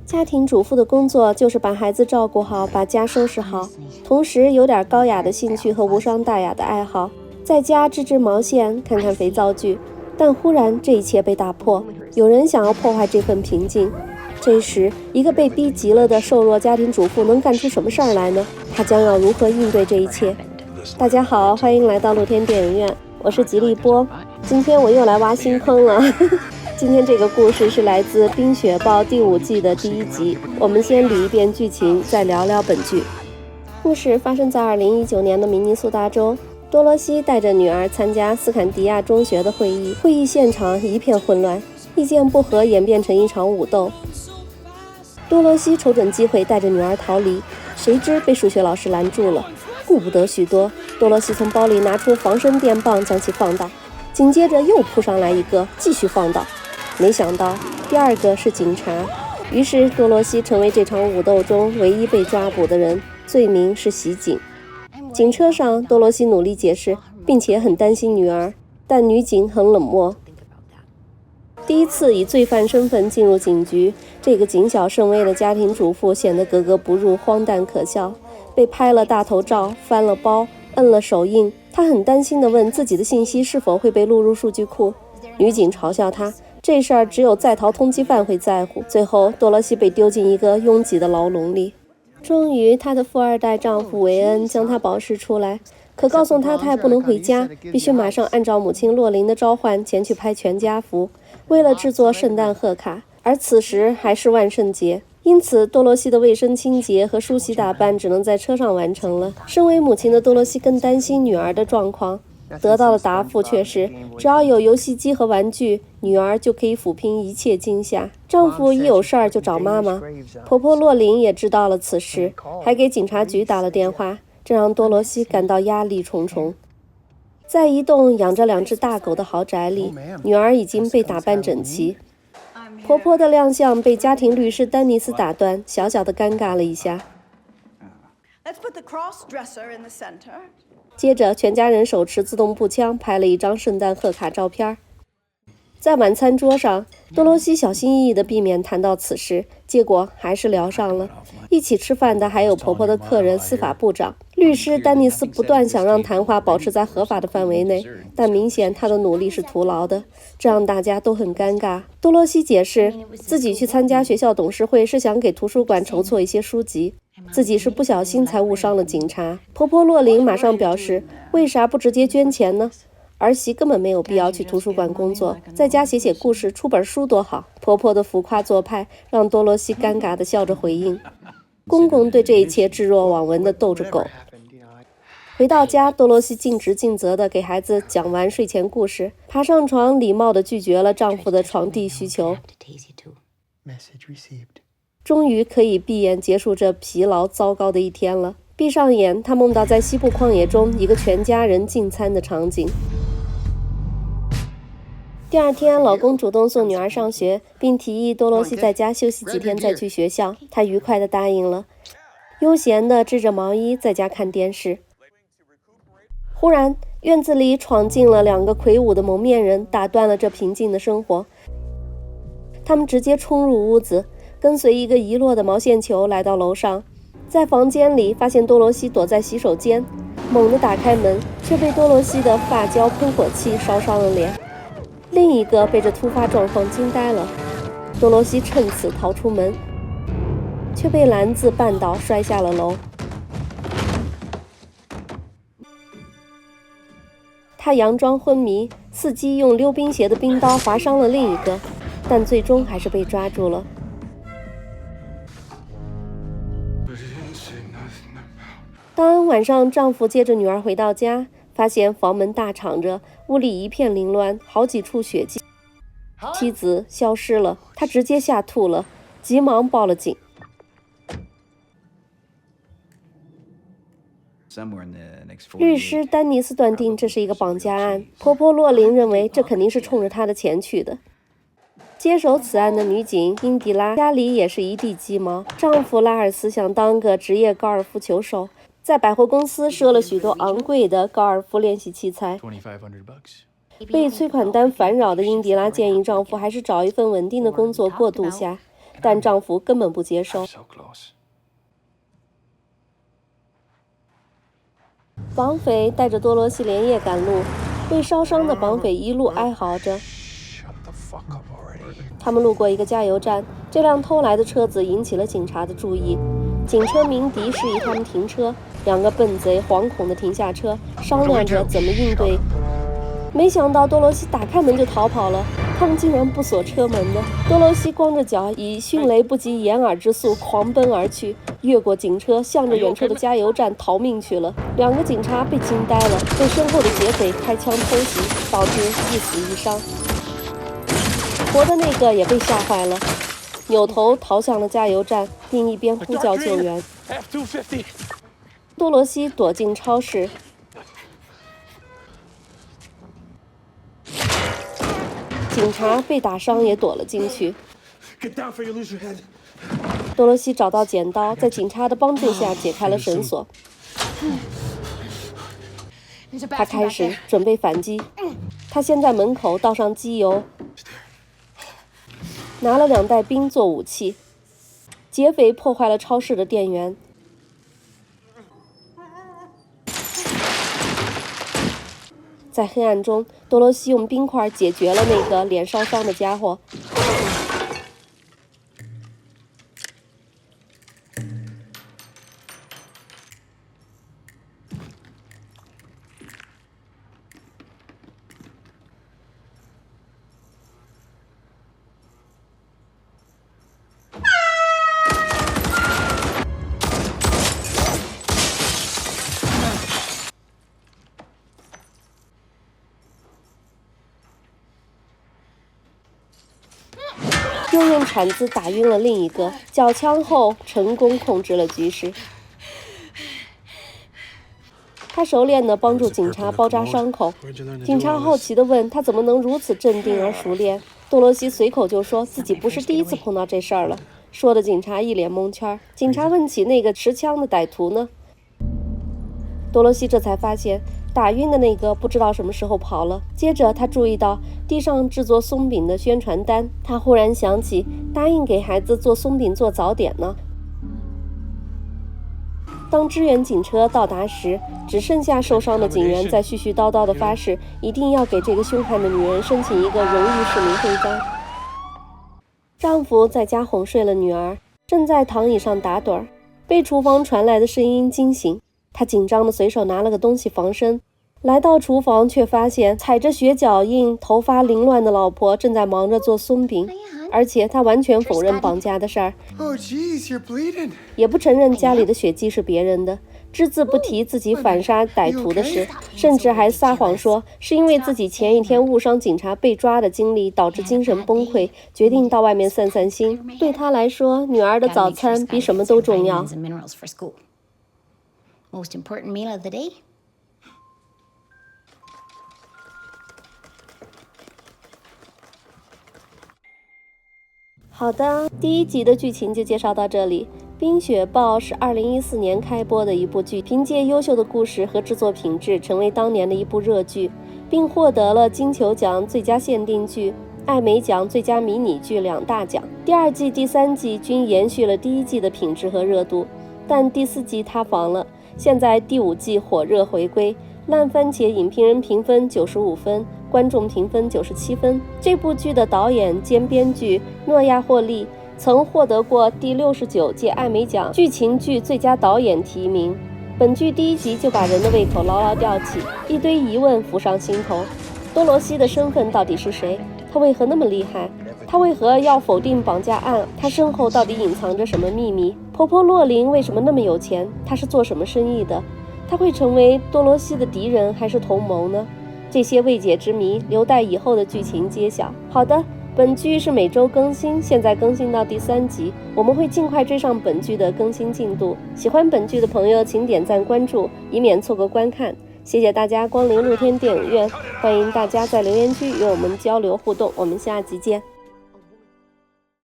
家庭主妇的工作就是把孩子照顾好，把家收拾好，同时有点高雅的兴趣和无伤大雅的爱好，在家织织毛线，看看肥皂剧。但忽然这一切被打破，有人想要破坏这份平静。这时，一个被逼急了的瘦弱家庭主妇能干出什么事儿来呢？她将要如何应对这一切？大家好，欢迎来到露天电影院，我是吉利波。今天我又来挖新坑了。今天这个故事是来自《冰雪暴》第5季的第1集。我们先捋一遍剧情，再聊聊本剧。故事发生在2019年的明尼苏达州。多罗西带着女儿参加斯坎迪亚中学的会议，会议现场一片混乱，意见不合演变成一场武斗。多罗西瞅准机会带着女儿逃离，谁知被数学老师拦住了。顾不得许多，多罗西从包里拿出防身电棒将其放倒，紧接着又扑上来一个，继续放倒。没想到第二个是警察，于是多罗西成为这场武斗中唯一被抓捕的人，罪名是袭警。警车上，多罗西努力解释，并且很担心女儿，但女警很冷漠。第一次以罪犯身份进入警局，这个谨小慎微的家庭主妇显得格格不入，荒诞可笑。被拍了大头照，翻了包，摁了手印，她很担心地问自己的信息是否会被录入数据库。女警嘲笑她，这事儿只有在逃通缉犯会在乎。最后，多罗西被丢进一个拥挤的牢笼里。终于，她的富二代丈夫韦恩将她保释出来，可告诉她也不能回家，必须马上按照母亲洛琳的召唤前去拍全家福，为了制作圣诞贺卡。而此时还是万圣节，因此多罗西的卫生清洁和梳洗打扮只能在车上完成了。身为母亲的多罗西更担心女儿的状况，得到的答复却是只要有游戏机和玩具，女儿就可以抚平一切惊吓。丈夫一有事儿就找妈妈。婆婆洛琳也知道了此事，还给警察局打了电话，这让多罗西感到压力重重。在一栋养着2只大狗的豪宅里，女儿已经被打扮整齐。婆婆的亮相被家庭律师丹尼斯打断，小小的尴尬了一下。接着，全家人手持自动步枪拍了一张圣诞贺卡照片。在晚餐桌上，多罗西小心翼翼地避免谈到此事，结果还是聊上了。一起吃饭的还有婆婆的客人司法部长。律师丹尼斯不断想让谈话保持在合法的范围内，但明显他的努力是徒劳的，这让大家都很尴尬。多罗西解释，自己去参加学校董事会是想给图书馆筹措一些书籍，自己是不小心才误伤了警察。婆婆洛琳马上表示，为啥不直接捐钱呢？儿媳根本没有必要去图书馆工作，在家写写故事，出本书多好。婆婆的浮夸做派让多罗西尴尬地笑着回应。公公对这一切置若罔闻地逗着狗。回到家，多罗西尽职尽责地给孩子讲完睡前故事，爬上床，礼貌地拒绝了丈夫的床地需求。终于可以闭眼结束这疲劳糟糕的一天了。闭上眼，她梦到在西部旷野中一个全家人进餐的场景。第二天，老公主动送女儿上学，并提议多罗西在家休息几天再去学校。她愉快地答应了，悠闲地织着毛衣，在家看电视。忽然，院子里闯进了2个魁梧的蒙面人，打断了这平静的生活。他们直接冲入屋子，跟随一个遗落的毛线球来到楼上，在房间里发现多罗西躲在洗手间，猛地打开门，却被多罗西的发胶喷火器烧伤了脸。另一个被这突发状况惊呆了，多罗西趁此逃出门，却被篮子绊倒，摔下了楼。他佯装昏迷，伺机用溜冰鞋的冰刀划伤了另一个，但最终还是被抓住了。当晚上，丈夫接着女儿回到家，发现房门大敞着，屋里一片凌乱，好几处血迹，妻子消失了，他直接吓吐了，急忙报了警。律师丹尼斯断定这是一个绑架案，婆婆洛琳认为这肯定是冲着她的钱去的。接手此案的女警英迪拉家里也是一地鸡毛，丈夫拉尔斯想当个职业高尔夫球手，在百货公司赊了许多昂贵的高尔夫练习器材。被催款单烦扰的英迪拉建议丈夫还是找一份稳定的工作过渡下，但丈夫根本不接受。绑匪带着多罗西连夜赶路，被烧伤的绑匪一路哀嚎着。他们路过一个加油站，这辆偷来的车子引起了警察的注意。警车鸣笛示意他们停车，两个笨贼惶恐地停下车，商量着怎么应对。没想到多罗西打开门就逃跑了，他们竟然不锁车门的。多罗西光着脚，以迅雷不及掩耳之速狂奔而去，越过警车，向着远处的加油站逃命去了。两个警察被惊呆了，被身后的劫匪开枪偷袭，导致一死一伤。活的那个也被吓坏了，扭头逃向了加油站，并一边呼叫救援。多罗西躲进超市，警察被打伤也躲了进去。多罗西找到剪刀，在警察的帮助下解开了绳索。他开始准备反击。他先在门口倒上机油，拿了2袋冰做武器。劫匪破坏了超市的电源。在黑暗中，多罗西用冰块解决了那个脸烧伤的家伙。又用铲子打晕了另一个，缴枪后成功控制了局势。他熟练地帮助警察包扎伤口。警察好奇地问他怎么能如此镇定而熟练。多罗西随口就说自己不是第一次碰到这事儿了，说的警察一脸蒙圈。警察问起那个持枪的歹徒呢？多罗西这才发现打晕的那个不知道什么时候跑了。接着他注意到地上制作松饼的宣传单，他忽然想起答应给孩子做松饼做早点呢。当支援警车到达时，只剩下受伤的警员在絮絮叨叨地发誓一定要给这个凶悍的女人申请一个荣誉市民徽章。丈夫在家哄睡了女儿，正在躺椅上打盹儿，被厨房传来的声音惊醒。他紧张地随手拿了个东西防身，来到厨房却发现踩着血脚印、头发凌乱的老婆正在忙着做松饼，而且他完全否认绑架的事儿，也不承认家里的血迹是别人的，只字不提自己反杀歹徒的事，甚至还撒谎说是因为自己前一天误伤警察被抓的经历导致精神崩溃，决定到外面散散心。对他来说，女儿的早餐比什么都重要。Most important meal of the day? 好的，第1集的剧情就介绍到这里。《冰雪暴》是2014年开播的一部剧，凭借优秀的故事和制作品质，成为当年的一部热剧，并获得了金球奖最佳限定剧、艾美奖最佳迷你剧2大奖。第2季、第3季均延续了第1季的品质和热度，但第4季塌房了。现在第5季火热回归，烂番茄影评人评分95分，观众评分97分。这部剧的导演兼编剧诺亚·霍利曾获得过第69届艾美奖剧情剧最佳导演提名。本剧第1集就把人的胃口牢牢吊起，一堆疑问浮上心头。多罗西的身份到底是谁？他为何那么厉害？他为何要否定绑架案？他身后到底隐藏着什么秘密？婆婆洛琳为什么那么有钱？她是做什么生意的？她会成为多罗西的敌人还是同谋呢？这些未解之谜留待以后的剧情揭晓。好的，本剧是每周更新，现在更新到第3集，我们会尽快追上本剧的更新进度。喜欢本剧的朋友请点赞关注，以免错过观看。谢谢大家光临露天电影院，欢迎大家在留言区与我们交流互动，我们下集见。